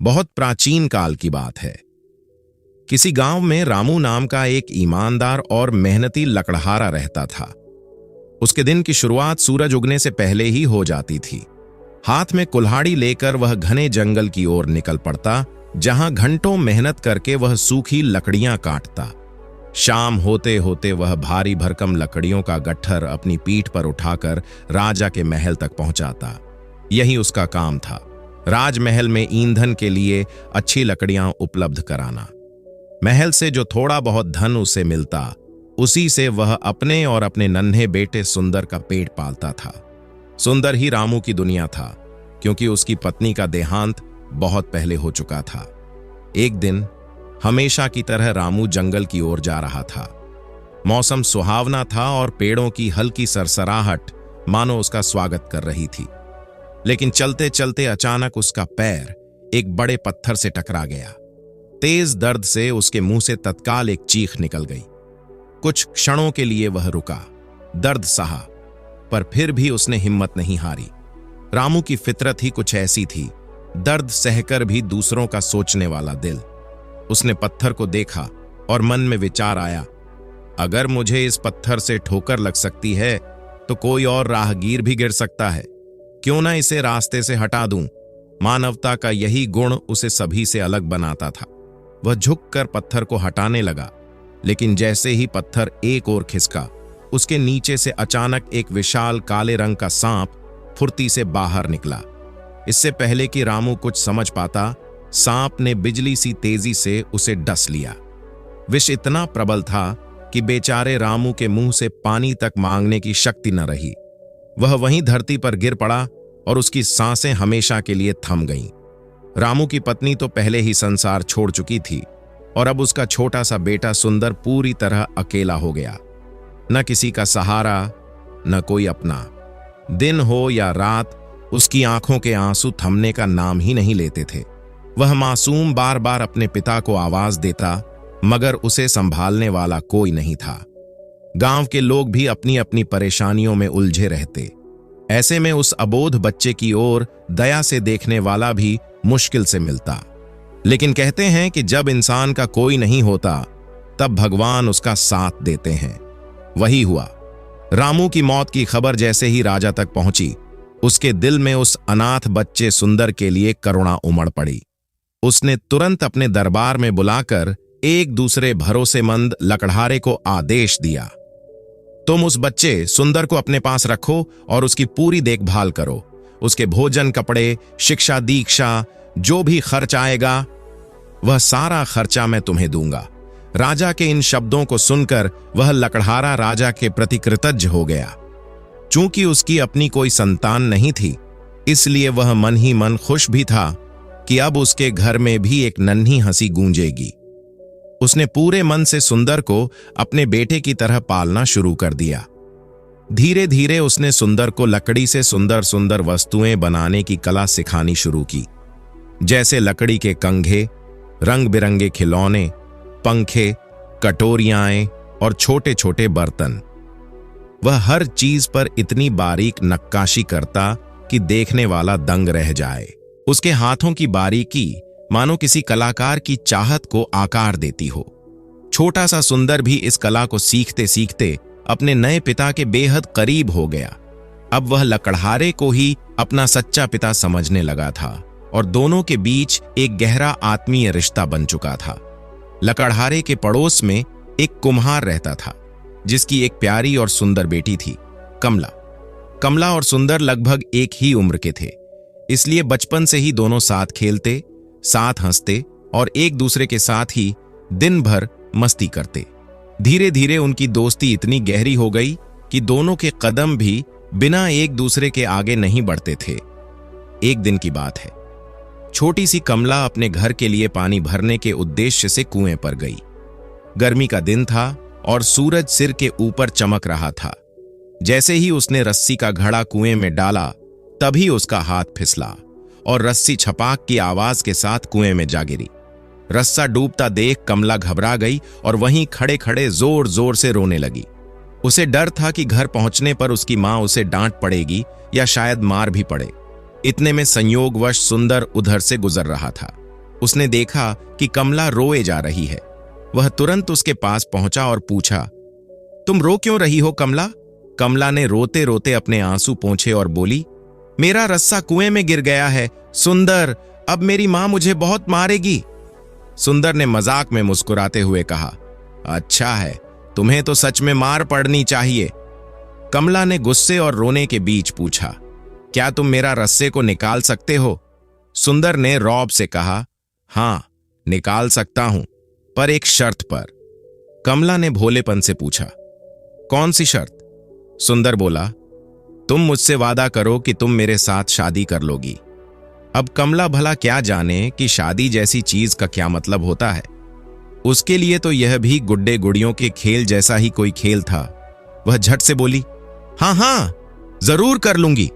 बहुत प्राचीन काल की बात है। किसी गांव में रामू नाम का एक ईमानदार और मेहनती लकड़हारा रहता था। उसके दिन की शुरुआत सूरज उगने से पहले ही हो जाती थी। हाथ में कुल्हाड़ी लेकर वह घने जंगल की ओर निकल पड़ता, जहां घंटों मेहनत करके वह सूखी लकड़ियां काटता। शाम होते होते वह भारी भरकम लकड़ियों का गट्ठर अपनी पीठ पर उठाकर राजा के महल तक पहुंचाता। यही उसका काम था, राजमहल में ईंधन के लिए अच्छी लकड़ियां उपलब्ध कराना। महल से जो थोड़ा बहुत धन उसे मिलता, उसी से वह अपने और अपने नन्हे बेटे सुंदर का पेट पालता था। सुंदर ही रामू की दुनिया था, क्योंकि उसकी पत्नी का देहांत बहुत पहले हो चुका था। एक दिन हमेशा की तरह रामू जंगल की ओर जा रहा था। मौसम सुहावना था और पेड़ों की हल्की सरसराहट मानो उसका स्वागत कर रही थी। लेकिन चलते चलते अचानक उसका पैर एक बड़े पत्थर से टकरा गया। तेज दर्द से उसके मुंह से तत्काल एक चीख निकल गई। कुछ क्षणों के लिए वह रुका, दर्द सहा, पर फिर भी उसने हिम्मत नहीं हारी। रामू की फितरत ही कुछ ऐसी थी, दर्द सहकर भी दूसरों का सोचने वाला दिल। उसने पत्थर को देखा और मन में विचार आया, अगर मुझे इस पत्थर से ठोकर लग सकती है तो कोई और राहगीर भी गिर सकता है। क्यों ना इसे रास्ते से हटा दूं। मानवता का यही गुण उसे सभी से अलग बनाता था। वह झुककर पत्थर को हटाने लगा, लेकिन जैसे ही पत्थर एक ओर खिसका, उसके नीचे से अचानक एक विशाल काले रंग का सांप फुर्ती से बाहर निकला। इससे पहले कि रामू कुछ समझ पाता, सांप ने बिजली सी तेजी से उसे डस लिया। विष इतना प्रबल था कि बेचारे रामू के मुंह से पानी तक मांगने की शक्ति न रही। वह वहीं धरती पर गिर पड़ा और उसकी सांसें हमेशा के लिए थम गईं। रामू की पत्नी तो पहले ही संसार छोड़ चुकी थी और अब उसका छोटा सा बेटा सुंदर पूरी तरह अकेला हो गया। न किसी का सहारा, न कोई अपना। दिन हो या रात, उसकी आंखों के आंसू थमने का नाम ही नहीं लेते थे। वह मासूम बार बार अपने पिता को आवाज देता, मगर उसे संभालने वाला कोई नहीं था। गांव के लोग भी अपनी अपनी परेशानियों में उलझे रहते। ऐसे में उस अबोध बच्चे की ओर दया से देखने वाला भी मुश्किल से मिलता। लेकिन कहते हैं कि जब इंसान का कोई नहीं होता, तब भगवान उसका साथ देते हैं। वही हुआ। रामू की मौत की खबर जैसे ही राजा तक पहुंची, उसके दिल में उस अनाथ बच्चे सुंदर के लिए करुणा उमड़ पड़ी। उसने तुरंत अपने दरबार में बुलाकर एक दूसरे भरोसेमंद लकड़हारे को आदेश दिया, तुम उस बच्चे सुंदर को अपने पास रखो और उसकी पूरी देखभाल करो। उसके भोजन, कपड़े, शिक्षा, दीक्षा, जो भी खर्च आएगा, वह सारा खर्चा मैं तुम्हें दूंगा। राजा के इन शब्दों को सुनकर वह लकड़हारा राजा के प्रति कृतज्ञ हो गया। चूंकि उसकी अपनी कोई संतान नहीं थी, इसलिए वह मन ही मन खुश भी था कि अब उसके घर में भी एक नन्ही हंसी गूंजेगी। उसने पूरे मन से सुंदर को अपने बेटे की तरह पालना शुरू कर दिया। धीरे धीरे उसने सुंदर को लकड़ी से सुंदर सुंदर वस्तुएं बनाने की कला सिखानी शुरू की, जैसे लकड़ी के कंघे, रंग बिरंगे खिलौने, पंखे, कटोरियां और छोटे छोटे बर्तन। वह हर चीज पर इतनी बारीक नक्काशी करता कि देखने वाला दंग रह जाए। उसके हाथों की बारीकी मानो किसी कलाकार की चाहत को आकार देती हो। छोटा सा सुंदर भी इस कला को सीखते सीखते अपने नए पिता के बेहद करीब हो गया। अब वह लकड़हारे को ही अपना सच्चा पिता समझने लगा था और दोनों के बीच एक गहरा आत्मीय रिश्ता बन चुका था। लकड़हारे के पड़ोस में एक कुम्हार रहता था, जिसकी एक प्यारी और सुंदर बेटी थी, कमला। कमला और सुंदर लगभग एक ही उम्र के थे, इसलिए बचपन से ही दोनों साथ खेलते, साथ हंसते और एक दूसरे के साथ ही दिन भर मस्ती करते। धीरे धीरे उनकी दोस्ती इतनी गहरी हो गई कि दोनों के कदम भी बिना एक दूसरे के आगे नहीं बढ़ते थे। एक दिन की बात है, छोटी सी कमला अपने घर के लिए पानी भरने के उद्देश्य से कुएं पर गई। गर्मी का दिन था और सूरज सिर के ऊपर चमक रहा था। जैसे ही उसने रस्सी का घड़ा कुएं में डाला, तभी उसका हाथ फिसला और रस्सी छपाक की आवाज के साथ कुएं में जा गिरी। रस्सा डूबता देख कमला घबरा गई और वहीं खड़े खड़े जोर जोर से रोने लगी। उसे डर था कि घर पहुंचने पर उसकी मां उसे डांट पड़ेगी या शायद मार भी पड़े। इतने में संयोगवश सुंदर उधर से गुजर रहा था। उसने देखा कि कमला रोए जा रही है। वह तुरंत उसके पास पहुंचा और पूछा, तुम रो क्यों रही हो कमला? कमला ने रोते रोते अपने आंसू पोंछे और बोली, मेरा रस्सा कुएं में गिर गया है सुंदर, अब मेरी मां मुझे बहुत मारेगी। सुंदर ने मजाक में मुस्कुराते हुए कहा, अच्छा है, तुम्हें तो सच में मार पड़नी चाहिए। कमला ने गुस्से और रोने के बीच पूछा, क्या तुम मेरा रस्से को निकाल सकते हो? सुंदर ने रौब से कहा, हां, निकाल सकता हूं, पर एक शर्त पर। कमला ने भोलेपन से पूछा, कौन सी शर्त? सुंदर बोला, तुम मुझसे वादा करो कि तुम मेरे साथ शादी कर लोगी। अब कमला भला क्या जाने कि शादी जैसी चीज का क्या मतलब होता है। उसके लिए तो यह भी गुड्डे गुड़ियों के खेल जैसा ही कोई खेल था। वह झट से बोली, हां हां, जरूर कर लूंगी।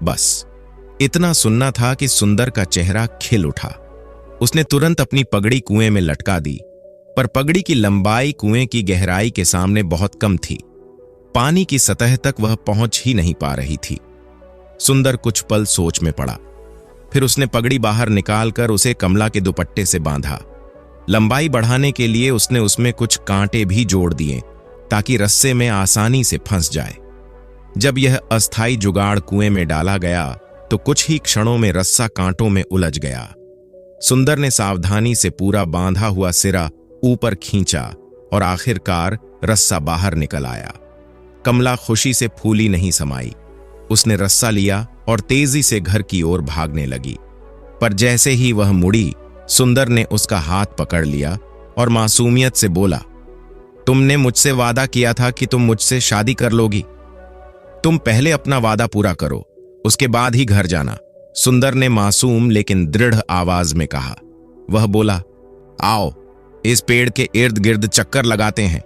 बस इतना सुनना था कि सुंदर का चेहरा खिल उठा। उसने तुरंत अपनी पगड़ी कुएं में लटका दी, पर पगड़ी की लंबाई कुएं की गहराई के सामने बहुत कम थी। पानी की सतह तक वह पहुंच ही नहीं पा रही थी। सुंदर कुछ पल सोच में पड़ा, फिर उसने पगड़ी बाहर निकालकर उसे कमला के दुपट्टे से बांधा। लंबाई बढ़ाने के लिए उसने उसमें कुछ कांटे भी जोड़ दिए ताकि रस्से में आसानी से फंस जाए। जब यह अस्थाई जुगाड़ कुएं में डाला गया तो कुछ ही क्षणों में रस्सा कांटों में उलझ गया। सुंदर ने सावधानी से पूरा बांधा हुआ सिरा ऊपर खींचा और आखिरकार रस्सा बाहर निकल आया। कमला खुशी से फूली नहीं समाई। उसने रस्सा लिया और तेजी से घर की ओर भागने लगी, पर जैसे ही वह मुड़ी, सुंदर ने उसका हाथ पकड़ लिया और मासूमियत से बोला, तुमने मुझसे वादा किया था कि तुम मुझसे शादी कर लोगी। तुम पहले अपना वादा पूरा करो, उसके बाद ही घर जाना। सुंदर ने मासूम लेकिन दृढ़ आवाज में कहा। वह बोला, आओ इस पेड़ के इर्द गिर्द चक्कर लगाते हैं।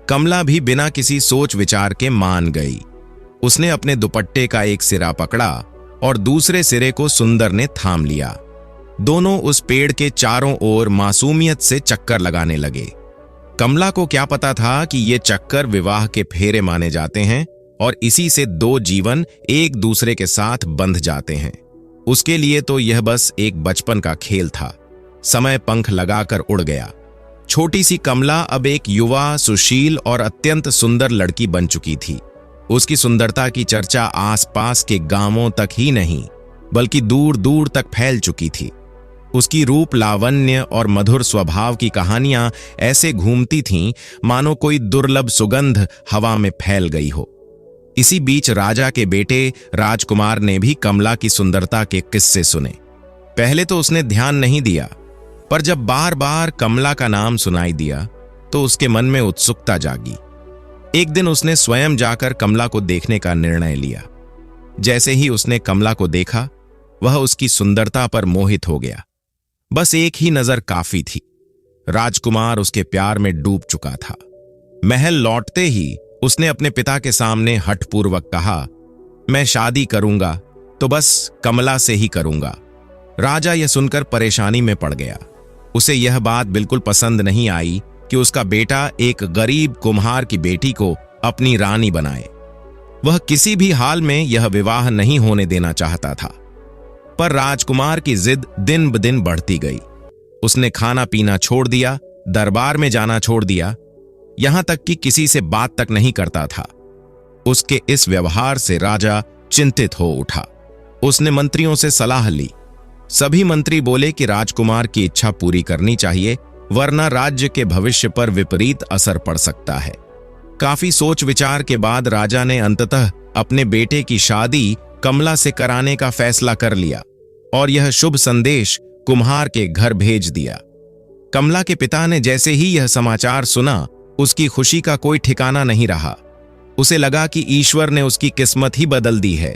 कमला भी बिना किसी सोच विचार के मान गई। उसने अपने दुपट्टे का एक सिरा पकड़ा और दूसरे सिरे को सुंदर ने थाम लिया। दोनों उस पेड़ के चारों ओर मासूमियत से चक्कर लगाने लगे। कमला को क्या पता था कि ये चक्कर विवाह के फेरे माने जाते हैं और इसी से दो जीवन एक दूसरे के साथ बंध जाते हैं। उसके लिए तो यह बस एक बचपन का खेल था। समय पंख लगाकर उड़ गया। छोटी सी कमला अब एक युवा, सुशील और अत्यंत सुंदर लड़की बन चुकी थी। उसकी सुंदरता की चर्चा आसपास के गांवों तक ही नहीं बल्कि दूर दूर तक फैल चुकी थी। उसकी रूप, लावण्य और मधुर स्वभाव की कहानियां ऐसे घूमती थीं मानो कोई दुर्लभ सुगंध हवा में फैल गई हो। इसी बीच राजा के बेटे राजकुमार ने भी कमला की सुंदरता के किस्से सुने। पहले तो उसने ध्यान नहीं दिया, पर जब बार बार कमला का नाम सुनाई दिया तो उसके मन में उत्सुकता जागी। एक दिन उसने स्वयं जाकर कमला को देखने का निर्णय लिया। जैसे ही उसने कमला को देखा, वह उसकी सुंदरता पर मोहित हो गया। बस एक ही नजर काफी थी। राजकुमार उसके प्यार में डूब चुका था। महल लौटते ही उसने अपने पिता के सामने हठपूर्वक कहा, मैं शादी करूंगा तो बस कमला से ही करूंगा। राजा यह सुनकर परेशानी में पड़ गया। उसे यह बात बिल्कुल पसंद नहीं आई कि उसका बेटा एक गरीब कुम्हार की बेटी को अपनी रानी बनाए। वह किसी भी हाल में यह विवाह नहीं होने देना चाहता था। पर राजकुमार की जिद दिन ब दिन बढ़ती गई। उसने खाना पीना छोड़ दिया, दरबार में जाना छोड़ दिया, यहां तक कि किसी से बात तक नहीं करता था। उसके इस व्यवहार से राजा चिंतित हो उठा। उसने मंत्रियों से सलाह ली। सभी मंत्री बोले कि राजकुमार की इच्छा पूरी करनी चाहिए, वरना राज्य के भविष्य पर विपरीत असर पड़ सकता है। काफी सोच विचार के बाद राजा ने अंततः अपने बेटे की शादी कमला से कराने का फैसला कर लिया और यह शुभ संदेश कुम्हार के घर भेज दिया। कमला के पिता ने जैसे ही यह समाचार सुना, उसकी खुशी का कोई ठिकाना नहीं रहा। उसे लगा कि ईश्वर ने उसकी किस्मत ही बदल दी है।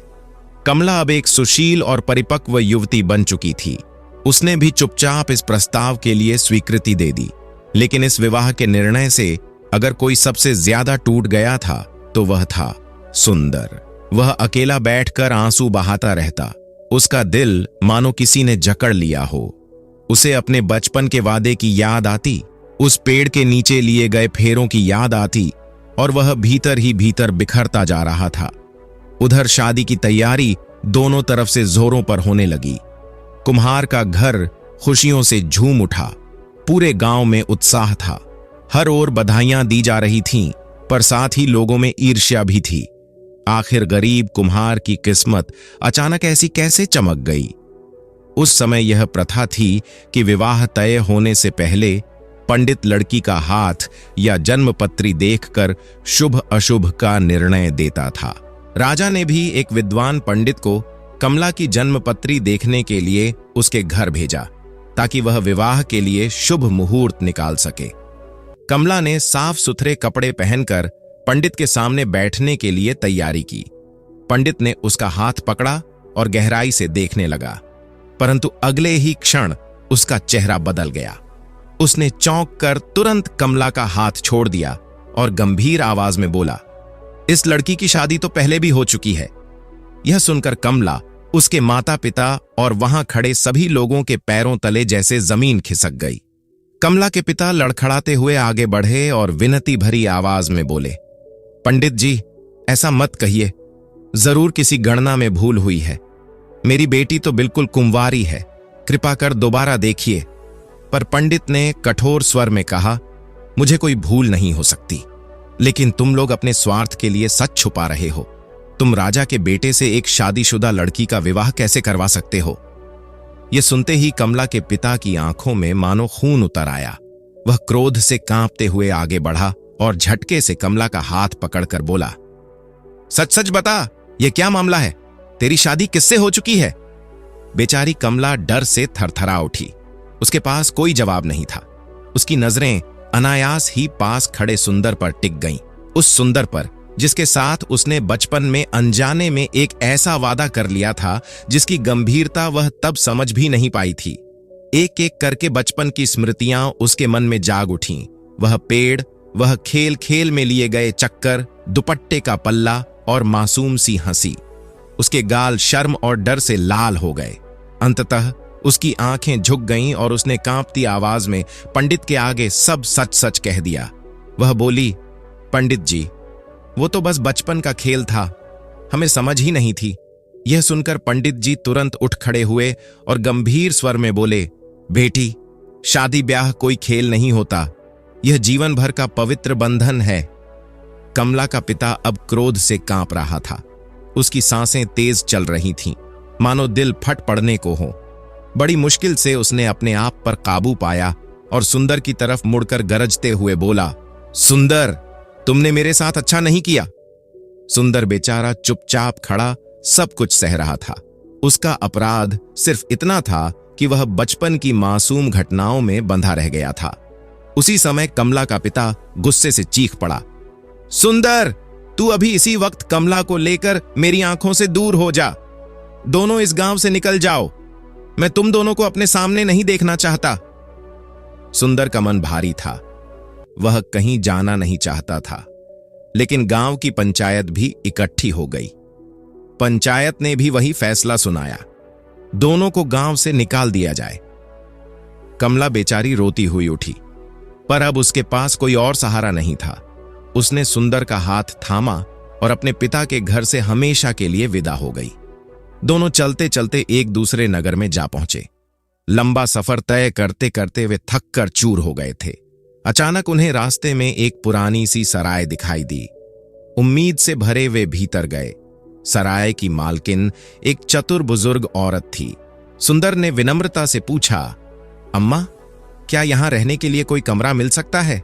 कमला अब एक सुशील और परिपक्व युवती बन चुकी थी। उसने भी चुपचाप इस प्रस्ताव के लिए स्वीकृति दे दी। लेकिन इस विवाह के निर्णय से अगर कोई सबसे ज्यादा टूट गया था तो वह था सुंदर। वह अकेला बैठकर आंसू बहाता रहता। उसका दिल मानो किसी ने जकड़ लिया हो। उसे अपने बचपन के वादे की याद आती, उस पेड़ के नीचे लिए गए फेरों की याद आती और वह भीतर ही भीतर बिखरता जा रहा था। उधर शादी की तैयारी दोनों तरफ से जोरों पर होने लगी। कुम्हार का घर खुशियों से झूम उठा। पूरे गांव में उत्साह था। हर ओर बधाइयां दी जा रही थीं, पर साथ ही लोगों में ईर्ष्या भी थी। आखिर गरीब कुम्हार की किस्मत अचानक ऐसी कैसे चमक गई? उस समय यह प्रथा थी कि विवाह तय होने से पहले पंडित लड़की का हाथ या जन्मपत्री देखकर शुभ अशुभ का निर्णय देता था। राजा ने भी एक विद्वान पंडित को कमला की जन्मपत्री देखने के लिए उसके घर भेजा, ताकि वह विवाह के लिए शुभ मुहूर्त निकाल सके। कमला ने साफ सुथरे कपड़े पहनकर पंडित के सामने बैठने के लिए तैयारी की। पंडित ने उसका हाथ पकड़ा और गहराई से देखने लगा, परंतु अगले ही क्षण उसका चेहरा बदल गया। उसने चौंक कर तुरंत कमला का हाथ छोड़ दिया और गंभीर आवाज में बोला, इस लड़की की शादी तो पहले भी हो चुकी है। यह सुनकर कमला, उसके माता पिता और वहां खड़े सभी लोगों के पैरों तले जैसे जमीन खिसक गई। कमला के पिता लड़खड़ाते हुए आगे बढ़े और विनती भरी आवाज में बोले, पंडित जी, ऐसा मत कहिए। जरूर किसी गणना में भूल हुई है। मेरी बेटी तो बिल्कुल कुंवारी है। कृपा कर दोबारा देखिए। पर पंडित ने कठोर स्वर में कहा, मुझे कोई भूल नहीं हो सकती, लेकिन तुम लोग अपने स्वार्थ के लिए सच छुपा रहे हो। तुम राजा के बेटे से एक शादीशुदा लड़की का विवाह कैसे करवा सकते हो? यह सुनते ही कमला के पिता की आंखों में मानो खून उतर आया। वह क्रोध से कांपते हुए आगे बढ़ा और झटके से कमला का हाथ पकड़कर बोला, सच सच बता, यह क्या मामला है? तेरी शादी किससे हो चुकी है? बेचारी कमला डर से थरथरा उठी। उसके पास कोई जवाब नहीं था। उसकी नजरें अनायास ही पास खड़े सुंदर पर टिक गईं। उस सुंदर पर जिसके साथ उसने बचपन में अनजाने में एक ऐसा वादा कर लिया था जिसकी गंभीरता वह तब समझ भी नहीं पाई थी। एक एक करके बचपन की स्मृतियां उसके मन में जाग उठीं। वह पेड़, वह खेल खेल में लिए गए चक्कर, दुपट्टे का पल्ला और मासूम सी हंसी। उसके गाल शर्म और डर से लाल हो गए। अंततः उसकी आंखें झुक गईं और उसने कांपती आवाज में पंडित के आगे सब सच सच कह दिया। वह बोली, पंडित जी, वो तो बस बचपन का खेल था, हमें समझ ही नहीं थी। यह सुनकर पंडित जी तुरंत उठ खड़े हुए और गंभीर स्वर में बोले, बेटी, शादी ब्याह कोई खेल नहीं होता। यह जीवन भर का पवित्र बंधन है। कमला का पिता अब क्रोध से कांप रहा था। उसकी सांसें तेज चल रही थीं, मानो दिल फट पड़ने को हो। बड़ी मुश्किल से उसने अपने आप पर काबू पाया और सुंदर की तरफ मुड़कर गरजते हुए बोला, सुंदर, तुमने मेरे साथ अच्छा नहीं किया। सुंदर बेचारा चुपचाप खड़ा सब कुछ सह रहा था। उसका अपराध सिर्फ इतना था कि वह बचपन की मासूम घटनाओं में बंधा रह गया था। उसी समय कमला का पिता गुस्से से चीख पड़ा, सुंदर, तू अभी इसी वक्त कमला को लेकर मेरी आंखों से दूर हो जा। दोनों इस गांव से निकल जाओ। मैं तुम दोनों को अपने सामने नहीं देखना चाहता। सुंदर का मन भारी था। वह कहीं जाना नहीं चाहता था, लेकिन गांव की पंचायत भी इकट्ठी हो गई। पंचायत ने भी वही फैसला सुनाया, दोनों को गांव से निकाल दिया जाए। कमला बेचारी रोती हुई उठी, पर अब उसके पास कोई और सहारा नहीं था। उसने सुंदर का हाथ थामा और अपने पिता के घर से हमेशा के लिए विदा हो गई। दोनों चलते चलते एक दूसरे नगर में जा पहुंचे। लंबा सफर तय करते करते वे थक कर चूर हो गए थे। अचानक उन्हें रास्ते में एक पुरानी सी सराय दिखाई दी। उम्मीद से भरे वे भीतर गए। सराय की मालकिन एक चतुर बुजुर्ग औरत थी। सुंदर ने विनम्रता से पूछा, अम्मा, क्या यहां रहने के लिए कोई कमरा मिल सकता है?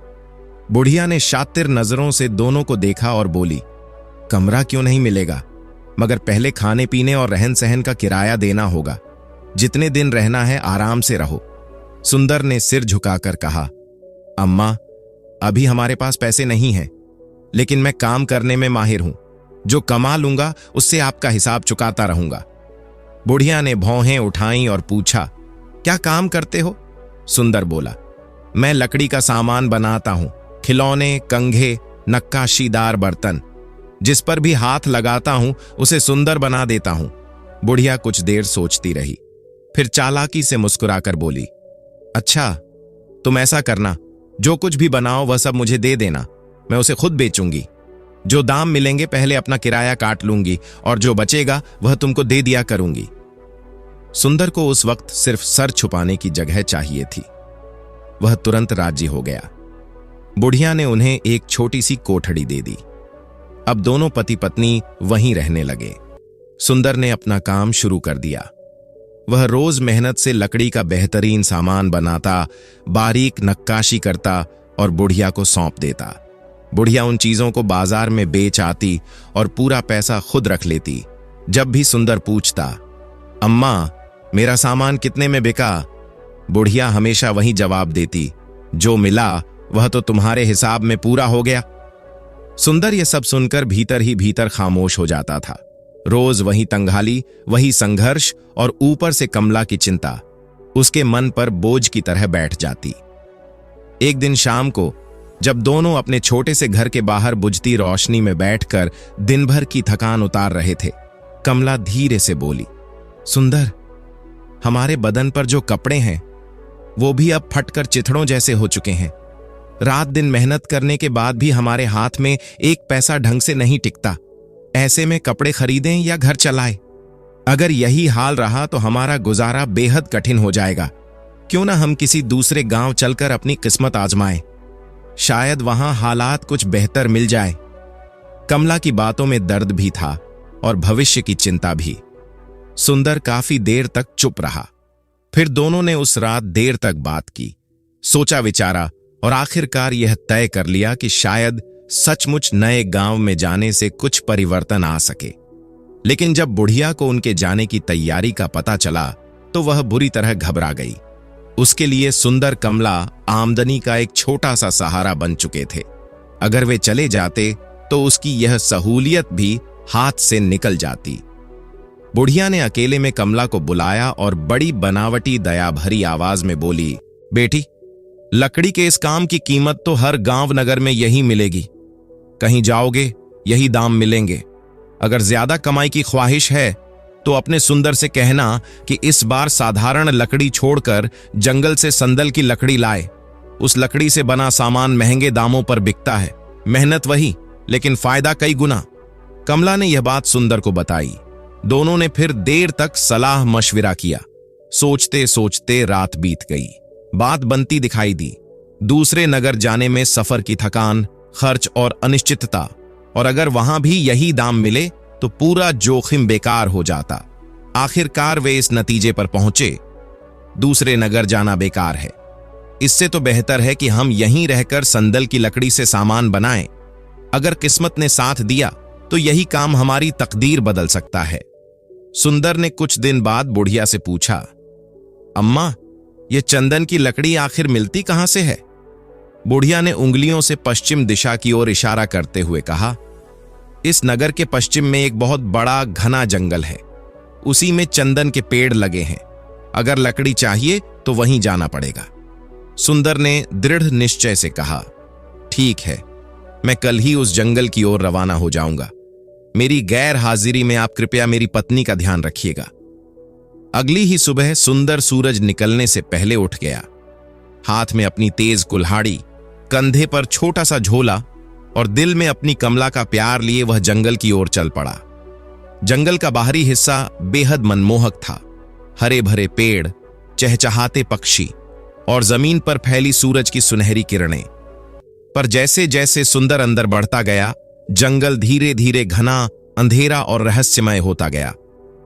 बुढ़िया ने शातिर नजरों से दोनों को देखा और बोली, कमरा क्यों नहीं मिलेगा, मगर पहले खाने पीने और रहन सहन का किराया देना होगा। जितने दिन रहना है आराम से रहो। सुंदर ने सिर झुकाकर कहा, अम्मा, अभी हमारे पास पैसे नहीं हैं, लेकिन मैं काम करने में माहिर हूं। जो कमा लूंगा उससे आपका हिसाब चुकाता रहूंगा। बुढ़िया ने भौहें उठाई और पूछा, क्या काम करते हो? सुंदर बोला, मैं लकड़ी का सामान बनाता हूं, खिलौने, कंघे, नक्काशीदार बर्तन। जिस पर भी हाथ लगाता हूं उसे सुंदर बना देता हूं। बुढ़िया कुछ देर सोचती रही, फिर चालाकी से मुस्कुराकर बोली, अच्छा, तुम ऐसा करना, जो कुछ भी बनाओ वह सब मुझे दे देना, मैं उसे खुद बेचूंगी। जो दाम मिलेंगे पहले अपना किराया काट लूंगी और जो बचेगा वह तुमको दे दिया करूंगी। सुंदर को उस वक्त सिर्फ सर छुपाने की जगह चाहिए थी। वह तुरंत राजी हो गया। बुढ़िया ने उन्हें एक छोटी सी कोठड़ी दे दी। अब दोनों पति पत्नी वहीं रहने लगे। सुंदर ने अपना काम शुरू कर दिया। वह रोज मेहनत से लकड़ी का बेहतरीन सामान बनाता, बारीक नक्काशी करता और बुढ़िया को सौंप देता। बुढ़िया उन चीजों को बाजार में बेच आती और पूरा पैसा खुद रख लेती। जब भी सुंदर पूछता, अम्मा मेरा सामान कितने में बिका, बुढ़िया हमेशा वही जवाब देती, जो मिला वह तो तुम्हारे हिसाब में पूरा हो गया। सुंदर यह सब सुनकर भीतर ही भीतर खामोश हो जाता था। रोज वही तंगाली, वही संघर्ष और ऊपर से कमला की चिंता उसके मन पर बोझ की तरह बैठ जाती। एक दिन शाम को जब दोनों अपने छोटे से घर के बाहर बुझती रोशनी में बैठकर दिन भर की थकान उतार रहे थे, कमला धीरे से बोली, सुंदर, हमारे बदन पर जो कपड़े हैं वो भी अब फटकर चिथड़ों जैसे हो चुके हैं। रात दिन मेहनत करने के बाद भी हमारे हाथ में एक पैसा ढंग से नहीं टिकता। ऐसे में कपड़े खरीदें या घर चलाएं? अगर यही हाल रहा तो हमारा गुजारा बेहद कठिन हो जाएगा। क्यों ना हम किसी दूसरे गांव चलकर अपनी किस्मत आजमाएं? शायद वहां हालात कुछ बेहतर मिल जाए। कमला की बातों में दर्द भी था और भविष्य की चिंता भी। सुंदर काफी देर तक चुप रहा। फिर दोनों ने उस रात देर तक बात की, सोचा विचारा और आखिरकार यह तय कर लिया कि शायद सचमुच नए गांव में जाने से कुछ परिवर्तन आ सके। लेकिन जब बुढ़िया को उनके जाने की तैयारी का पता चला तो वह बुरी तरह घबरा गई। उसके लिए सुंदर कमला आमदनी का एक छोटा सा सहारा बन चुके थे। अगर वे चले जाते तो उसकी यह सहूलियत भी हाथ से निकल जाती। बुढ़िया ने अकेले में कमला को बुलाया और बड़ी बनावटी दया भरी आवाज में बोली, बेटी, लकड़ी के इस काम की कीमत तो हर गांव नगर में यही मिलेगी। कहीं जाओगे यही दाम मिलेंगे। अगर ज्यादा कमाई की ख्वाहिश है तो अपने सुंदर से कहना कि इस बार साधारण लकड़ी छोड़कर जंगल से संदल की लकड़ी लाए। उस लकड़ी से बना सामान महंगे दामों पर बिकता है। मेहनत वही, लेकिन फायदा कई गुना। कमला ने यह बात सुंदर को बताई। दोनों ने फिर देर तक सलाह मशविरा किया। सोचते सोचते रात बीत गई। बात बनती दिखाई दी। दूसरे नगर जाने में सफर की थकान, खर्च और अनिश्चितता, और अगर वहां भी यही दाम मिले तो पूरा जोखिम बेकार हो जाता। आखिरकार वे इस नतीजे पर पहुंचे, दूसरे नगर जाना बेकार है। इससे तो बेहतर है कि हम यहीं रहकर संदल की लकड़ी से सामान बनाएं। अगर किस्मत ने साथ दिया तो यही काम हमारी तकदीर बदल सकता है। सुंदर ने कुछ दिन बाद बुढ़िया से पूछा, अम्मा, यह चंदन की लकड़ी आखिर मिलती कहां से है? बुढ़िया ने उंगलियों से पश्चिम दिशा की ओर इशारा करते हुए कहा, इस नगर के पश्चिम में एक बहुत बड़ा घना जंगल है। उसी में चंदन के पेड़ लगे हैं। अगर लकड़ी चाहिए तो वहीं जाना पड़ेगा। सुंदर ने दृढ़ निश्चय से कहा, ठीक है, मैं कल ही उस जंगल की ओर रवाना हो जाऊंगा। मेरी गैर हाजिरी में आप कृपया मेरी पत्नी का ध्यान रखिएगा। अगली ही सुबह सुंदर सूरज निकलने से पहले उठ गया। हाथ में अपनी तेज कुल्हाड़ी, कंधे पर छोटा सा झोला और दिल में अपनी कमला का प्यार लिए वह जंगल की ओर चल पड़ा। जंगल का बाहरी हिस्सा बेहद मनमोहक था। हरे भरे पेड़, चहचहाते पक्षी और जमीन पर फैली सूरज की सुनहरी किरणें। पर जैसे जैसे सुंदर अंदर बढ़ता गया, जंगल धीरे धीरे घना, अंधेरा और रहस्यमय होता गया।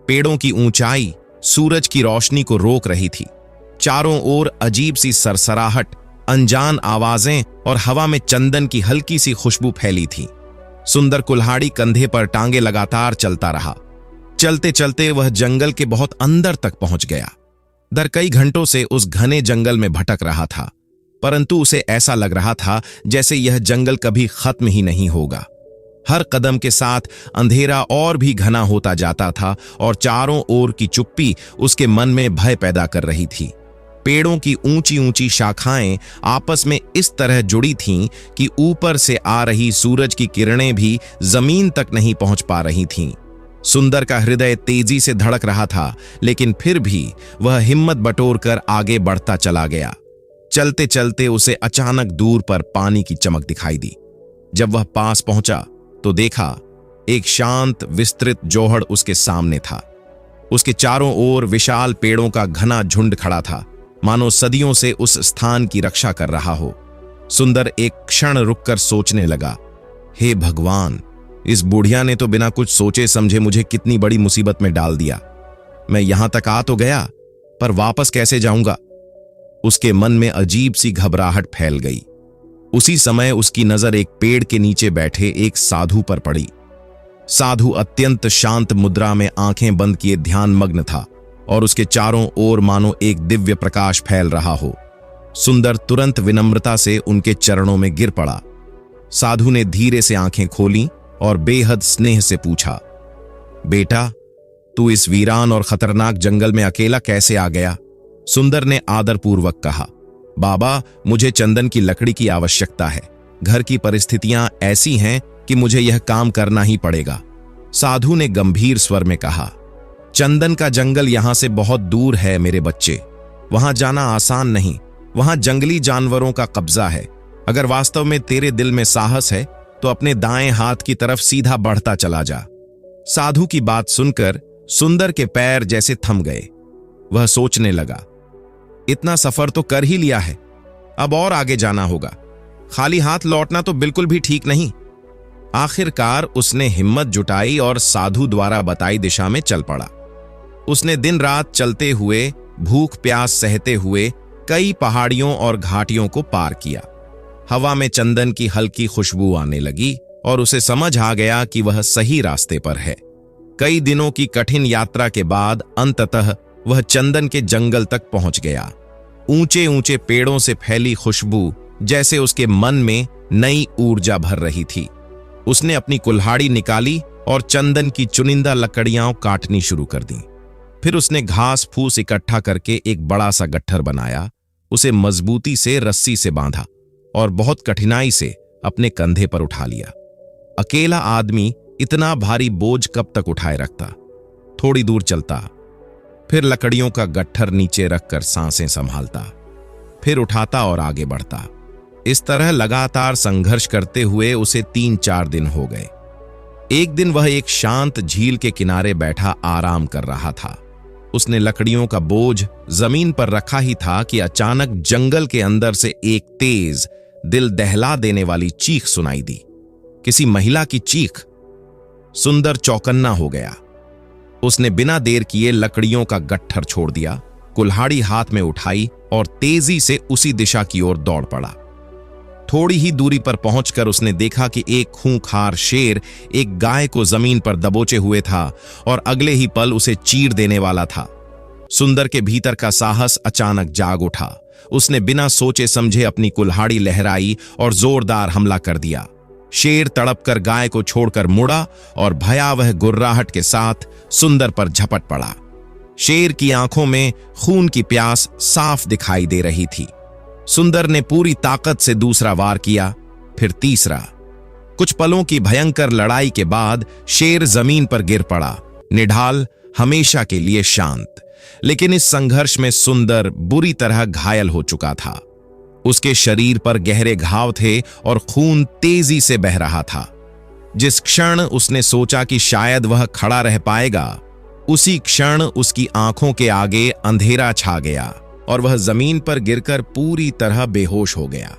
पेड़ों की ऊंचाई सूरज की रोशनी को रोक रही थी। चारों ओर अजीब सी सरसराहट, अनजान आवाजें और हवा में चंदन की हल्की सी खुशबू फैली थी। सुंदर कुल्हाड़ी कंधे पर टांगे लगातार चलता रहा। चलते चलते वह जंगल के बहुत अंदर तक पहुंच गया। दर कई घंटों से उस घने जंगल में भटक रहा था, परंतु उसे ऐसा लग रहा था जैसे यह जंगल कभी खत्म ही नहीं होगा। हर कदम के साथ अंधेरा और भी घना होता जाता था और चारों ओर की चुप्पी उसके मन में भय पैदा कर रही थी। पेड़ों की ऊंची ऊंची शाखाएं आपस में इस तरह जुड़ी थीं कि ऊपर से आ रही सूरज की किरणें भी जमीन तक नहीं पहुंच पा रही थीं। सुंदर का हृदय तेजी से धड़क रहा था, लेकिन फिर भी वह हिम्मत बटोरकर आगे बढ़ता चला गया। चलते चलते उसे अचानक दूर पर पानी की चमक दिखाई दी। जब वह पास पहुंचा तो देखा एक शांत विस्तृत जोहड़ उसके सामने था। उसके चारों ओर विशाल पेड़ों का घना झुंड खड़ा था, मानो सदियों से उस स्थान की रक्षा कर रहा हो। सुंदर एक क्षण रुककर सोचने लगा, हे भगवान, इस बुढ़िया ने तो बिना कुछ सोचे समझे मुझे कितनी बड़ी मुसीबत में डाल दिया। मैं यहां तक आ तो गया, पर वापस कैसे जाऊंगा? उसके मन में अजीब सी घबराहट फैल गई। उसी समय उसकी नजर एक पेड़ के नीचे बैठे एक साधु पर पड़ी। साधु अत्यंत शांत मुद्रा में आंखें बंद किए ध्यान मग्न था और उसके चारों ओर मानो एक दिव्य प्रकाश फैल रहा हो। सुंदर तुरंत विनम्रता से उनके चरणों में गिर पड़ा। साधु ने धीरे से आंखें खोलीं और बेहद स्नेह से पूछा, बेटा, तू इस वीरान और खतरनाक जंगल में अकेला कैसे आ गया? सुंदर ने आदरपूर्वक कहा, बाबा, मुझे चंदन की लकड़ी की आवश्यकता है। घर की परिस्थितियां ऐसी हैं कि मुझे यह काम करना ही पड़ेगा। साधु ने गंभीर स्वर में कहा, चंदन का जंगल यहां से बहुत दूर है मेरे बच्चे। वहां जाना आसान नहीं। वहां जंगली जानवरों का कब्जा है। अगर वास्तव में तेरे दिल में साहस है तो अपने दाएं हाथ की तरफ सीधा बढ़ता चला जा। साधु की बात सुनकर सुंदर के पैर जैसे थम गए। वह सोचने लगा, इतना सफर तो कर ही लिया है, अब और आगे जाना होगा। खाली हाथ लौटना तो बिल्कुल भी ठीक नहीं। आखिरकार उसने हिम्मत जुटाई और साधु द्वारा बताई दिशा में चल पड़ा। उसने दिन रात चलते हुए, भूख प्यास सहते हुए कई पहाड़ियों और घाटियों को पार किया। हवा में चंदन की हल्की खुशबू आने लगी और उसे समझ आ गया कि वह सही रास्ते पर है। कई दिनों की कठिन यात्रा के बाद अंततः वह चंदन के जंगल तक पहुंच गया। ऊंचे ऊंचे पेड़ों से फैली खुशबू जैसे उसके मन में नई ऊर्जा भर रही थी। उसने अपनी कुल्हाड़ी निकाली और चंदन की चुनिंदा लकड़ियां काटनी शुरू कर दी। फिर उसने घास फूस इकट्ठा करके एक बड़ा सा गट्ठर बनाया, उसे मजबूती से रस्सी से बांधा और बहुत कठिनाई से अपने कंधे पर उठा लिया। अकेला आदमी इतना भारी बोझ कब तक उठाए रखता? थोड़ी दूर चलता, फिर लकड़ियों का गट्ठर नीचे रखकर सांसें संभालता, फिर उठाता और आगे बढ़ता। इस तरह लगातार संघर्ष करते हुए उसे 3-4 दिन हो गए। एक दिन वह एक शांत झील के किनारे बैठा आराम कर रहा था। उसने लकड़ियों का बोझ जमीन पर रखा ही था कि अचानक जंगल के अंदर से एक तेज, दिल दहला देने वाली चीख सुनाई दी। किसी महिला की चीख। सुंदर चौकन्ना हो गया। उसने बिना देर किए लकड़ियों का गट्ठर छोड़ दिया, कुल्हाड़ी हाथ में उठाई और तेजी से उसी दिशा की ओर दौड़ पड़ा। थोड़ी ही दूरी पर पहुंचकर उसने देखा कि एक खूंखार शेर एक गाय को जमीन पर दबोचे हुए था और अगले ही पल उसे चीर देने वाला था। सुंदर के भीतर का साहस अचानक जाग उठा। उसने बिना सोचे समझे अपनी कुल्हाड़ी लहराई और जोरदार हमला कर दिया। शेर तड़पकर गाय को छोड़कर मुड़ा और भयावह गुर्राहट के साथ सुंदर पर झपट पड़ा। शेर की आंखों में खून की प्यास साफ दिखाई दे रही थी। सुंदर ने पूरी ताकत से दूसरा वार किया, फिर तीसरा। कुछ पलों की भयंकर लड़ाई के बाद शेर जमीन पर गिर पड़ा, निढाल, हमेशा के लिए शांत। लेकिन इस संघर्ष में सुंदर बुरी तरह घायल हो चुका था। उसके शरीर पर गहरे घाव थे और खून तेजी से बह रहा था। जिस क्षण उसने सोचा कि शायद वह खड़ा रह पाएगा, उसी क्षण उसकी आंखों के आगे अंधेरा छा गया और वह जमीन पर गिरकर पूरी तरह बेहोश हो गया।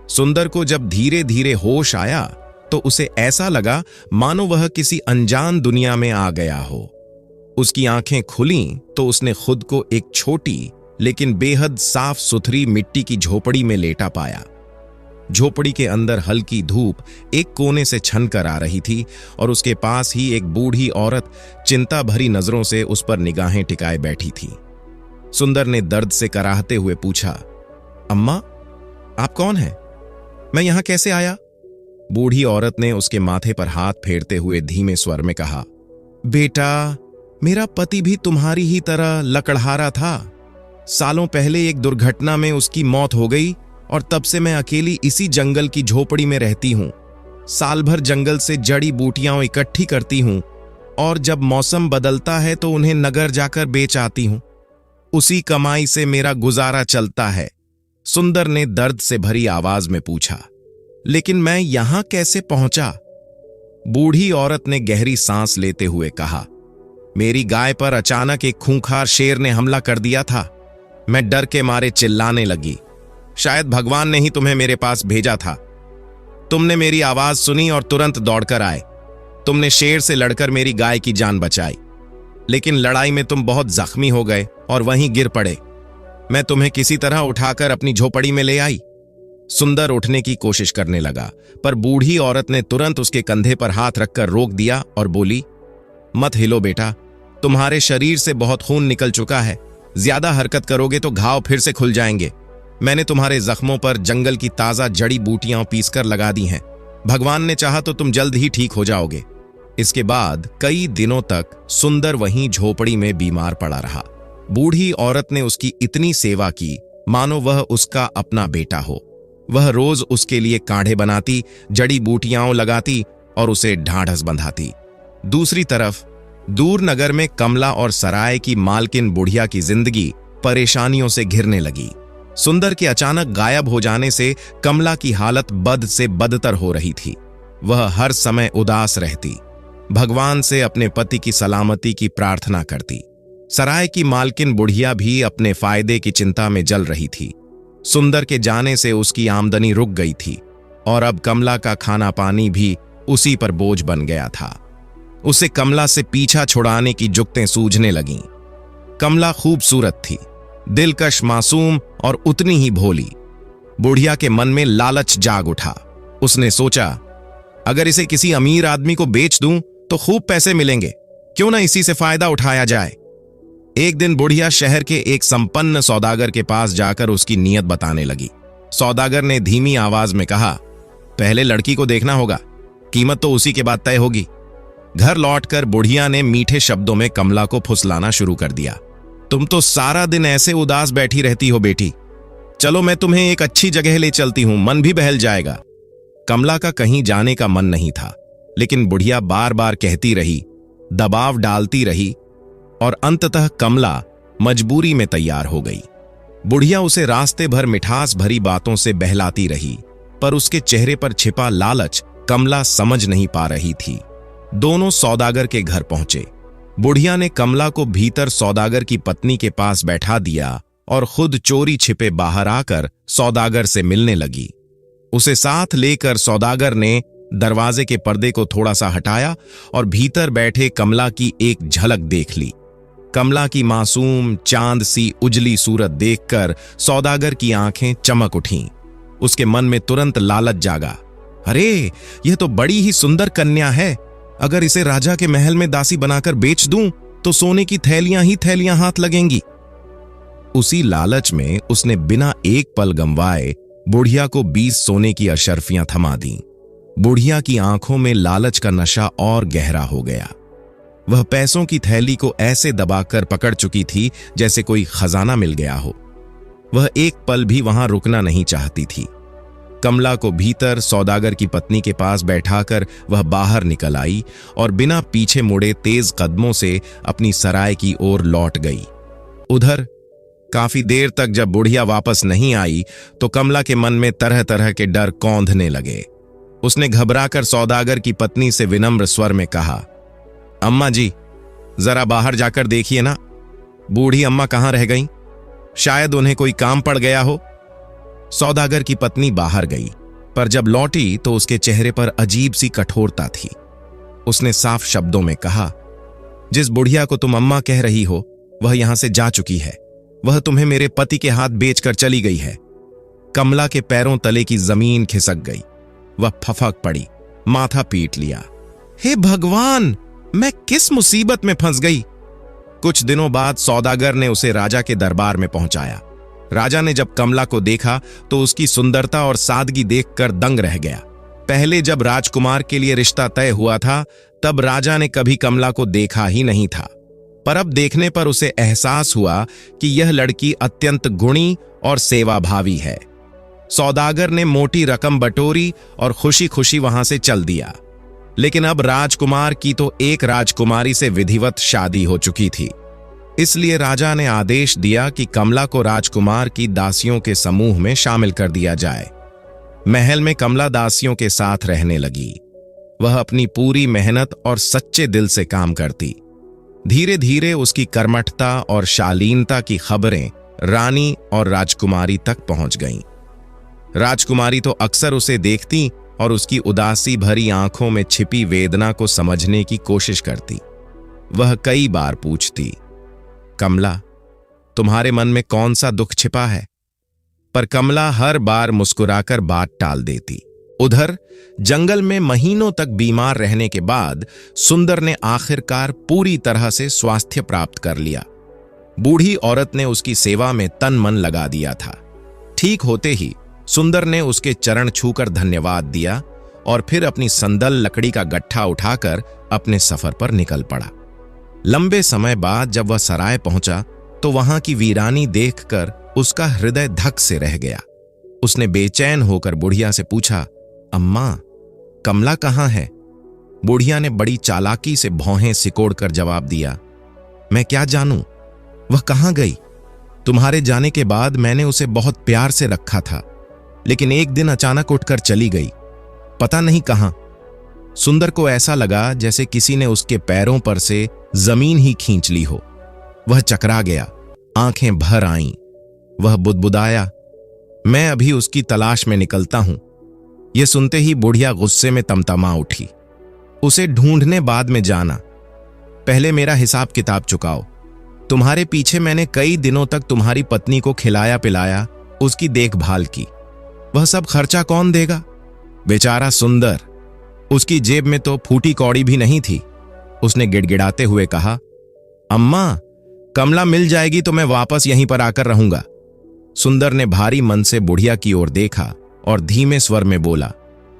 सुंदर को जब धीरे धीरे होश आया तो उसे ऐसा लगा मानो वह किसी अनजान दुनिया में आ गया हो। उसकी आंखें खुलीं तो उसने खुद को एक छोटी लेकिन बेहद साफ सुथरी मिट्टी की झोपड़ी में लेटा पाया। झोपड़ी के अंदर हल्की धूप एक कोने से छनकर आ रही थी और उसके पास ही एक बूढ़ी औरत चिंता भरी नजरों से उस पर निगाहें टिकाए बैठी थी। सुंदर ने दर्द से कराहते हुए पूछा, अम्मा, आप कौन हैं? मैं यहां कैसे आया? बूढ़ी औरत ने उसके माथे पर हाथ फेरते हुए धीमे स्वर में कहा, बेटा, मेरा पति भी तुम्हारी ही तरह लकड़हारा था। सालों पहले एक दुर्घटना में उसकी मौत हो गई और तब से मैं अकेली इसी जंगल की झोपड़ी में रहती हूं। साल भर जंगल से जड़ी बूटियां इकट्ठी करती हूं और जब मौसम बदलता है तो उन्हें नगर जाकर बेच आती हूं। उसी कमाई से मेरा गुजारा चलता है। सुंदर ने दर्द से भरी आवाज में पूछा, लेकिन मैं यहां कैसे पहुंचा? बूढ़ी औरत ने गहरी सांस लेते हुए कहा, मेरी गाय पर अचानक एक खूंखार शेर ने हमला कर दिया था। मैं डर के मारे चिल्लाने लगी। शायद भगवान ने ही तुम्हें मेरे पास भेजा था। तुमने मेरी आवाज सुनी और तुरंत दौड़कर आए। तुमने शेर से लड़कर मेरी गाय की जान बचाई, लेकिन लड़ाई में तुम बहुत जख्मी हो गए और वहीं गिर पड़े। मैं तुम्हें किसी तरह उठाकर अपनी झोपड़ी में ले आई। सुंदर उठने की कोशिश करने लगा, पर बूढ़ी औरत ने तुरंत उसके कंधे पर हाथ रखकर रोक दिया और बोली, मत हिलो बेटा, तुम्हारे शरीर से बहुत खून निकल चुका है। ज्यादा हरकत करोगे तो घाव फिर से खुल जाएंगे। मैंने तुम्हारे जख्मों पर जंगल की ताजा जड़ी बूटियां पीसकर लगा दी हैं। भगवान ने चाहा तो तुम जल्द ही ठीक हो जाओगे। इसके बाद कई दिनों तक सुंदर वहीं झोपड़ी में बीमार पड़ा रहा। बूढ़ी औरत ने उसकी इतनी सेवा की मानो वह उसका अपना बेटा हो। वह रोज उसके लिए काढ़े बनाती, जड़ी बूटियां लगाती और उसे ढांढस बंधाती। दूसरी तरफ दूर नगर में कमला और सराय की मालकिन बुढ़िया की जिंदगी परेशानियों से घिरने लगी। सुंदर के अचानक गायब हो जाने से कमला की हालत बद से बदतर हो रही थी। वह हर समय उदास रहती, भगवान से अपने पति की सलामती की प्रार्थना करती। सराय की मालकिन बुढ़िया भी अपने फायदे की चिंता में जल रही थी। सुंदर के जाने से उसकी आमदनी रुक गई थी और अब कमला का खाना पानी भी उसी पर बोझ बन गया था। उसे कमला से पीछा छुड़ाने की जुगतें सूझने लगीं। कमला खूबसूरत थी, दिलकश, मासूम और उतनी ही भोली। बुढ़िया के मन में लालच जाग उठा। उसने सोचा, अगर इसे किसी अमीर आदमी को बेच दूं तो खूब पैसे मिलेंगे, क्यों ना इसी से फायदा उठाया जाए। एक दिन बुढ़िया शहर के एक संपन्न सौदागर के पास जाकर उसकी नीयत बताने लगी। सौदागर ने धीमी आवाज में कहा, पहले लड़की को देखना होगा, कीमत तो उसी के बाद तय होगी। घर लौटकर बुढ़िया ने मीठे शब्दों में कमला को फुसलाना शुरू कर दिया। तुम तो सारा दिन ऐसे उदास बैठी रहती हो बेटी, चलो मैं तुम्हें एक अच्छी जगह ले चलती हूं, मन भी बहल जाएगा। कमला का कहीं जाने का मन नहीं था, लेकिन बुढ़िया बार बार कहती रही, दबाव डालती रही और अंततः कमला मजबूरी में तैयार हो गई। बुढ़िया उसे रास्ते भर मिठास भरी बातों से बहलाती रही, पर उसके चेहरे पर छिपा लालच कमला समझ नहीं पा रही थी। दोनों सौदागर के घर पहुंचे। बुढ़िया ने कमला को भीतर सौदागर की पत्नी के पास बैठा दिया और खुद चोरी छिपे बाहर आकर सौदागर से मिलने लगी। उसे साथ लेकर सौदागर ने दरवाजे के पर्दे को थोड़ा सा हटाया और भीतर बैठे कमला की एक झलक देख ली। कमला की मासूम चांद सी उजली सूरत देखकर सौदागर की आंखें चमक उठीं। उसके मन में तुरंत लालच जागा। अरे, यह तो बड़ी ही सुंदर कन्या है। अगर इसे राजा के महल में दासी बनाकर बेच दूं तो सोने की थैलियां ही थैलियां हाथ लगेंगी। उसी लालच में उसने बिना एक पल गंवाए बुढ़िया को 20 सोने की अशर्फियां थमा दी। बुढ़िया की आंखों में लालच का नशा और गहरा हो गया। वह पैसों की थैली को ऐसे दबाकर पकड़ चुकी थी जैसे कोई खजाना मिल गया हो। वह एक पल भी वहां रुकना नहीं चाहती थी। कमला को भीतर सौदागर की पत्नी के पास बैठाकर वह बाहर निकल आई और बिना पीछे मुड़े तेज कदमों से अपनी सराय की ओर लौट गई। उधर काफी देर तक जब बुढ़िया वापस नहीं आई तो कमला के मन में तरह तरह के डर कौंधने लगे। उसने घबराकर सौदागर की पत्नी से विनम्र स्वर में कहा, अम्मा जी, जरा बाहर जाकर देखिए ना, बूढ़ी अम्मा कहां रह गईं? शायद उन्हें कोई काम पड़ गया हो। सौदागर की पत्नी बाहर गई, पर जब लौटी तो उसके चेहरे पर अजीब सी कठोरता थी। उसने साफ शब्दों में कहा, जिस बुढ़िया को तुम अम्मा कह रही हो वह यहां से जा चुकी है। वह तुम्हें मेरे पति के हाथ बेचकर चली गई है। कमला के पैरों तले की जमीन खिसक गई। वह फफक पड़ी, माथा पीट लिया। हे भगवान, मैं किस मुसीबत में फंस गई। कुछ दिनों बाद सौदागर ने उसे राजा के दरबार में पहुंचाया। राजा ने जब कमला को देखा तो उसकी सुंदरता और सादगी देखकर दंग रह गया। पहले जब राजकुमार के लिए रिश्ता तय हुआ था तब राजा ने कभी कमला को देखा ही नहीं था, पर अब देखने पर उसे एहसास हुआ कि यह लड़की अत्यंत गुणी और सेवाभावी है। सौदागर ने मोटी रकम बटोरी और खुशी खुशी वहां से चल दिया। लेकिन अब राजकुमार की तो एक राजकुमारी से विधिवत शादी हो चुकी थी। इसलिए राजा ने आदेश दिया कि कमला को राजकुमार की दासियों के समूह में शामिल कर दिया जाए। महल में कमला दासियों के साथ रहने लगी। वह अपनी पूरी मेहनत और सच्चे दिल से काम करती। धीरे धीरे उसकी कर्मठता और शालीनता की खबरें रानी और राजकुमारी तक पहुंच गईं। राजकुमारी तो अक्सर उसे देखती और उसकी उदासी भरी आंखों में छिपी वेदना को समझने की कोशिश करती। वह कई बार पूछती, कमला, तुम्हारे मन में कौन सा दुख छिपा है? पर कमला हर बार मुस्कुराकर बात टाल देती। उधर जंगल में महीनों तक बीमार रहने के बाद सुंदर ने आखिरकार पूरी तरह से स्वास्थ्य प्राप्त कर लिया। बूढ़ी औरत ने उसकी सेवा में तन मन लगा दिया था। ठीक होते ही सुंदर ने उसके चरण छूकर धन्यवाद दिया और फिर अपनी संदल लकड़ी का गट्ठा उठाकर अपने सफर पर निकल पड़ा। लंबे समय बाद जब वह सराय पहुंचा तो वहां की वीरानी देखकर उसका हृदय धक से रह गया। उसने बेचैन होकर बुढ़िया से पूछा, अम्मा, कमला कहाँ है? बुढ़िया ने बड़ी चालाकी से भौहें सिकोड़कर जवाब दिया, मैं क्या जानूं, वह कहाँ गई? तुम्हारे जाने के बाद मैंने उसे बहुत प्यार से रखा था, लेकिन एक दिन अचानक उठकर चली गई, पता नहीं कहां। सुंदर को ऐसा लगा जैसे किसी ने उसके पैरों पर से जमीन ही खींच ली हो। वह चकरा गया, आंखें भर आईं। वह बुदबुदाया, मैं अभी उसकी तलाश में निकलता हूं। यह सुनते ही बुढ़िया गुस्से में तमतमा उठी। उसे ढूंढने बाद में जाना, पहले मेरा हिसाब किताब चुकाओ। तुम्हारे पीछे मैंने कई दिनों तक तुम्हारी पत्नी को खिलाया पिलाया, उसकी देखभाल की, वह सब खर्चा कौन देगा? बेचारा सुंदर, उसकी जेब में तो फूटी कौड़ी भी नहीं थी। उसने गिड़गिड़ाते हुए कहा, अम्मा, कमला मिल जाएगी तो मैं वापस यहीं पर आकर रहूंगा। सुंदर ने भारी मन से बुढ़िया की ओर देखा और धीमे स्वर में बोला,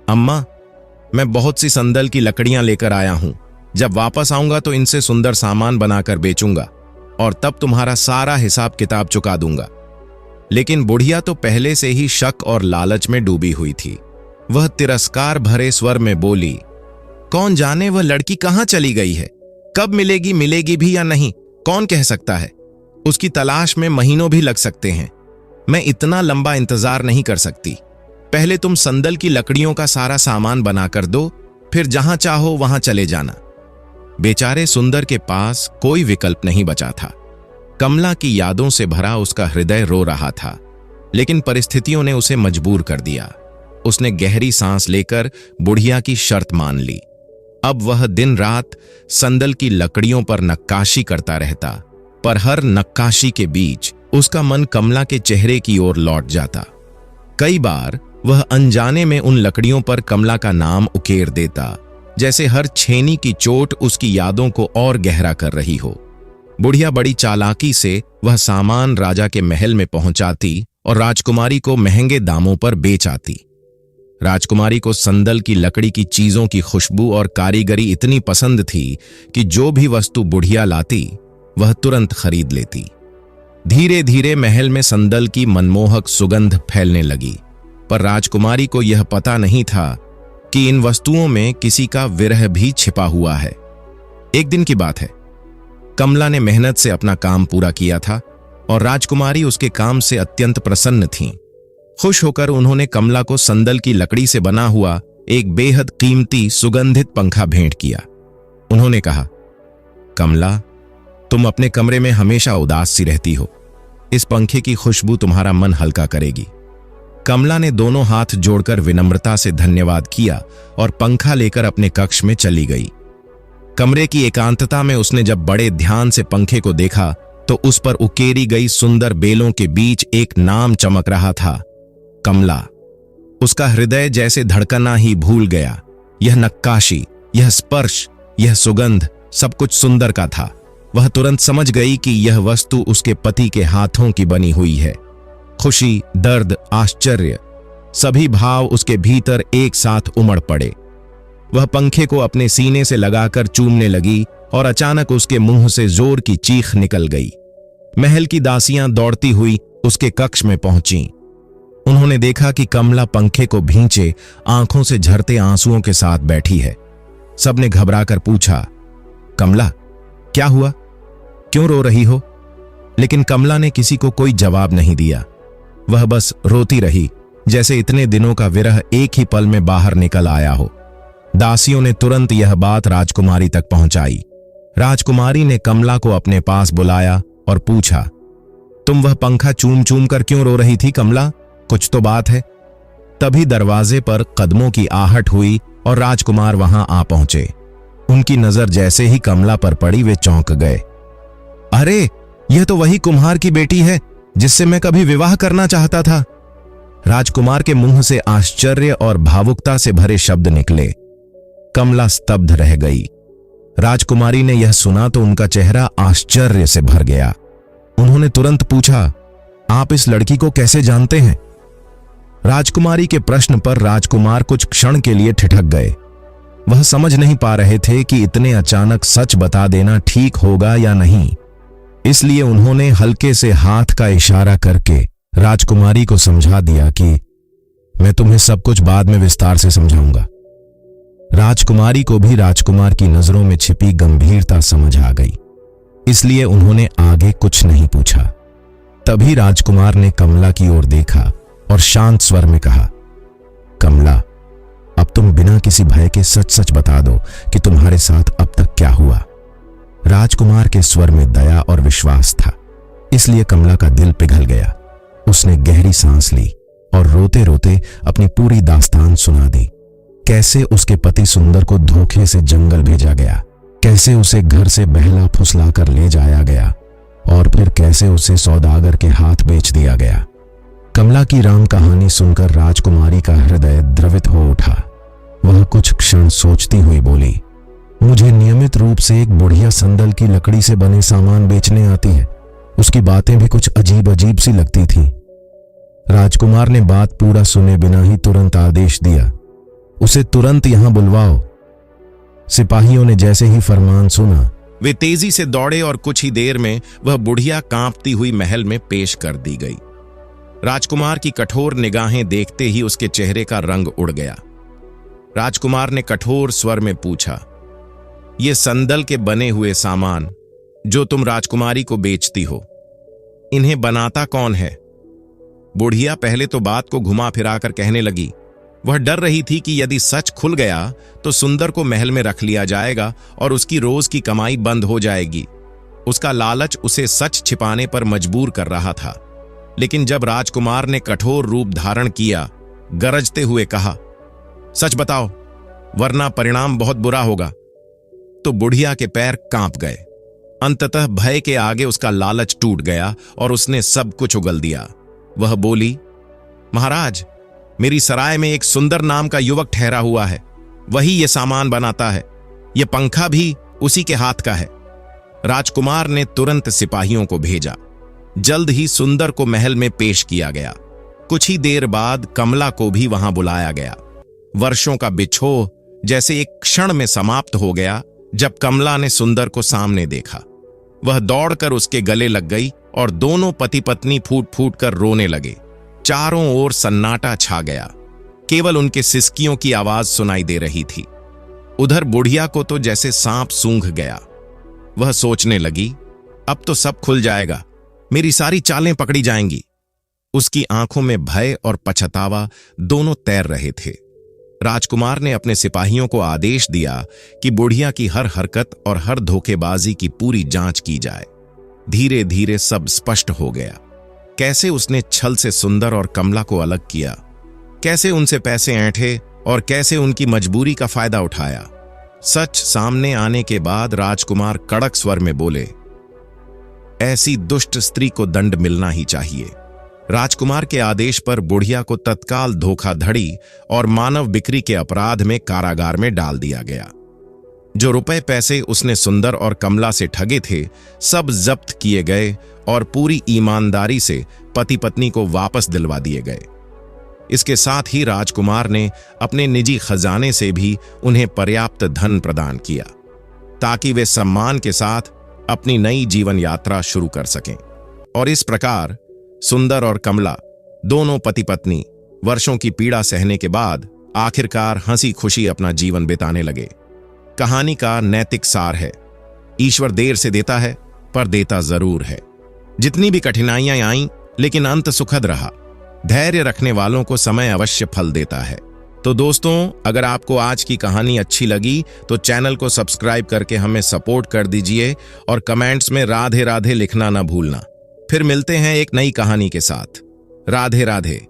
अम्मा, मैं बहुत सी संदल की लकड़ियां लेकर आया हूं। जब वापस आऊंगा तो इनसे सुंदर सामान बनाकर बेचूंगा और तब तुम्हारा सारा हिसाब किताब चुका दूंगा। लेकिन बुढ़िया तो पहले से ही शक और लालच में डूबी हुई थी। वह तिरस्कार भरे स्वर में बोली, कौन जाने वह लड़की कहां चली गई है? कब मिलेगी, मिलेगी भी या नहीं, कौन कह सकता है? उसकी तलाश में महीनों भी लग सकते हैं। मैं इतना लंबा इंतजार नहीं कर सकती। पहले तुम संदल की लकड़ियों का सारा सामान बनाकर दो, फिर जहां चाहो वहां चले जाना। बेचारे सुंदर के पास कोई विकल्प नहीं बचा था। कमला की यादों से भरा उसका हृदय रो रहा था, लेकिन परिस्थितियों ने उसे मजबूर कर दिया। उसने गहरी सांस लेकर बुढ़िया की शर्त मान ली। अब वह दिन रात संदल की लकड़ियों पर नक्काशी करता रहता, पर हर नक्काशी के बीच उसका मन कमला के चेहरे की ओर लौट जाता। कई बार वह अनजाने में उन लकड़ियों पर कमला का नाम उकेर देता, जैसे हर छेनी की चोट उसकी यादों को और गहरा कर रही हो। बुढ़िया बड़ी चालाकी से वह सामान राजा के महल में पहुंचाती और राजकुमारी को महंगे दामों पर बेच आती। राजकुमारी को संदल की लकड़ी की चीजों की खुशबू और कारीगरी इतनी पसंद थी कि जो भी वस्तु बुढ़िया लाती वह तुरंत खरीद लेती। धीरे धीरे महल में संदल की मनमोहक सुगंध फैलने लगी, पर राजकुमारी को यह पता नहीं था कि इन वस्तुओं में किसी का विरह भी छिपा हुआ है। एक दिन की बात है, कमला ने मेहनत से अपना काम पूरा किया था और राजकुमारी उसके काम से अत्यंत प्रसन्न थीं। खुश होकर उन्होंने कमला को संदल की लकड़ी से बना हुआ एक बेहद कीमती सुगंधित पंखा भेंट किया। उन्होंने कहा, कमला, तुम अपने कमरे में हमेशा उदास सी रहती हो, इस पंखे की खुशबू तुम्हारा मन हल्का करेगी। कमला ने दोनों हाथ जोड़कर विनम्रता से धन्यवाद किया और पंखा लेकर अपने कक्ष में चली गई। कमरे की एकांतता में उसने जब बड़े ध्यान से पंखे को देखा तो उस पर उकेरी गई सुंदर बेलों के बीच एक नाम चमक रहा था, कमला। उसका हृदय जैसे धड़कना ही भूल गया। यह नक्काशी, यह स्पर्श, यह सुगंध सब कुछ सुंदर का था। वह तुरंत समझ गई कि यह वस्तु उसके पति के हाथों की बनी हुई है। खुशी, दर्द, आश्चर्य, सभी भाव उसके भीतर एक साथ उमड़ पड़े। वह पंखे को अपने सीने से लगाकर चूमने लगी और अचानक उसके मुंह से जोर की चीख निकल गई। महल की दासियां दौड़ती हुई उसके कक्ष में पहुंची। उन्होंने देखा कि कमला पंखे को भींचे आंखों से झरते आंसुओं के साथ बैठी है। सबने घबराकर पूछा, कमला, क्या हुआ? क्यों रो रही हो? लेकिन कमला ने किसी को कोई जवाब नहीं दिया। वह बस रोती रही, जैसे इतने दिनों का विरह एक ही पल में बाहर निकल आया हो। दासियों ने तुरंत यह बात राजकुमारी तक पहुंचाई। राजकुमारी ने कमला को अपने पास बुलाया और पूछा, तुम वह पंखा चूम चूम कर क्यों रो रही थी कमला? कुछ तो बात है। तभी दरवाजे पर कदमों की आहट हुई और राजकुमार वहां आ पहुंचे। उनकी नजर जैसे ही कमला पर पड़ी वे चौंक गए। अरे, यह तो वही कुम्हार की बेटी है जिससे मैं कभी विवाह करना चाहता था। राजकुमार के मुंह से आश्चर्य और भावुकता से भरे शब्द निकले। कमला स्तब्ध रह गई। राजकुमारी ने यह सुना तो उनका चेहरा आश्चर्य से भर गया। उन्होंने तुरंत पूछा, आप इस लड़की को कैसे जानते हैं? राजकुमारी के प्रश्न पर राजकुमार कुछ क्षण के लिए ठिठक गए। वह समझ नहीं पा रहे थे कि इतने अचानक सच बता देना ठीक होगा या नहीं। इसलिए उन्होंने हल्के से हाथ का इशारा करके राजकुमारी को समझा दिया कि मैं तुम्हें सब कुछ बाद में विस्तार से समझाऊंगा। राजकुमारी को भी राजकुमार की नजरों में छिपी गंभीरता समझ आ गई, इसलिए उन्होंने आगे कुछ नहीं पूछा। तभी राजकुमार ने कमला की ओर देखा और शांत स्वर में कहा, कमला, अब तुम बिना किसी भय के सच सच बता दो कि तुम्हारे साथ अब तक क्या हुआ। राजकुमार के स्वर में दया और विश्वास था, इसलिए कमला का दिल पिघल गया। उसने गहरी सांस ली और रोते रोते अपनी पूरी दास्तान सुना दी। कैसे उसके पति सुंदर को धोखे से जंगल भेजा गया, कैसे उसे घर से बहला फुसला कर ले जाया गया और फिर कैसे उसे सौदागर के हाथ बेच दिया गया। कमला की राम कहानी सुनकर राजकुमारी का हृदय द्रवित हो उठा। वह कुछ क्षण सोचती हुई बोली, मुझे नियमित रूप से एक बुढ़िया संदल की लकड़ी से बने सामान बेचने आती है। उसकी बातें भी कुछ अजीब अजीब सी लगती थी। राजकुमार ने बात पूरा सुने बिना ही तुरंत आदेश दिया, उसे तुरंत यहां बुलवाओ। सिपाहियों ने जैसे ही फरमान सुना, वे तेजी से दौड़े और कुछ ही देर में वह बुढ़िया कांपती हुई महल में पेश कर दी गई। राजकुमार की कठोर निगाहें देखते ही उसके चेहरे का रंग उड़ गया। राजकुमार ने कठोर स्वर में पूछा, ये संदल के बने हुए सामान जो तुम राजकुमारी को बेचती हो, इन्हें बनाता कौन है? बुढ़िया पहले तो बात को घुमा फिराकर कहने लगी। वह डर रही थी कि यदि सच खुल गया तो सुंदर को महल में रख लिया जाएगा और उसकी रोज की कमाई बंद हो जाएगी। उसका लालच उसे सच छिपाने पर मजबूर कर रहा था। लेकिन जब राजकुमार ने कठोर रूप धारण किया, गरजते हुए कहा, सच बताओ वरना परिणाम बहुत बुरा होगा, तो बुढ़िया के पैर कांप गए। अंततः भय के आगे उसका लालच टूट गया और उसने सब कुछ उगल दिया। वह बोली, महाराज, मेरी सराय में एक सुंदर नाम का युवक ठहरा हुआ है, वही ये सामान बनाता है। ये पंखा भी उसी के हाथ का है। राजकुमार ने तुरंत सिपाहियों को भेजा। जल्द ही सुंदर को महल में पेश किया गया। कुछ ही देर बाद कमला को भी वहां बुलाया गया। वर्षों का बिछोह जैसे एक क्षण में समाप्त हो गया जब कमला ने सुंदर को सामने देखा। वह दौड़कर उसके गले लग गई और दोनों पति पत्नी फूट फूट कर रोने लगे। चारों ओर सन्नाटा छा गया, केवल उनके सिसकियों की आवाज सुनाई दे रही थी। उधर बुढ़िया को तो जैसे सांप सूंघ गया। वह सोचने लगी, अब तो सब खुल जाएगा, मेरी सारी चालें पकड़ी जाएंगी। उसकी आंखों में भय और पछतावा दोनों तैर रहे थे। राजकुमार ने अपने सिपाहियों को आदेश दिया कि बुढ़िया की हर हरकत और हर धोखेबाजी की पूरी जांच की जाए। धीरे धीरे सब स्पष्ट हो गया। कैसे उसने छल से सुंदर और कमला को अलग किया, कैसे उनसे पैसे ऐंठे और कैसे उनकी मजबूरी का फायदा उठाया। सच सामने आने के बाद राजकुमार कड़क स्वर में बोले, ऐसी दुष्ट स्त्री को दंड मिलना ही चाहिए। राजकुमार के आदेश पर बुढ़िया को तत्काल धोखाधड़ी और मानव बिक्री के अपराध में कारागार में डाल दिया गया। जो रुपए पैसे उसने सुंदर और कमला से ठगे थे, सब जब्त किए गए और पूरी ईमानदारी से पति पत्नी को वापस दिलवा दिए गए। इसके साथ ही राजकुमार ने अपने निजी खजाने से भी उन्हें पर्याप्त धन प्रदान किया ताकि वे सम्मान के साथ अपनी नई जीवन यात्रा शुरू कर सकें। और इस प्रकार सुंदर और कमला दोनों पति पत्नी वर्षों की पीड़ा सहने के बाद आखिरकार हंसी खुशी अपना जीवन बिताने लगे। कहानी का नैतिक सार है, ईश्वर देर से देता है पर देता जरूर है। जितनी भी कठिनाइयां आईं लेकिन अंत सुखद रहा। धैर्य रखने वालों को समय अवश्य फल देता है। तो दोस्तों, अगर आपको आज की कहानी अच्छी लगी तो चैनल को सब्सक्राइब करके हमें सपोर्ट कर दीजिए और कमेंट्स में राधे राधे लिखना ना भूलना। फिर मिलते हैं एक नई कहानी के साथ। राधे राधे।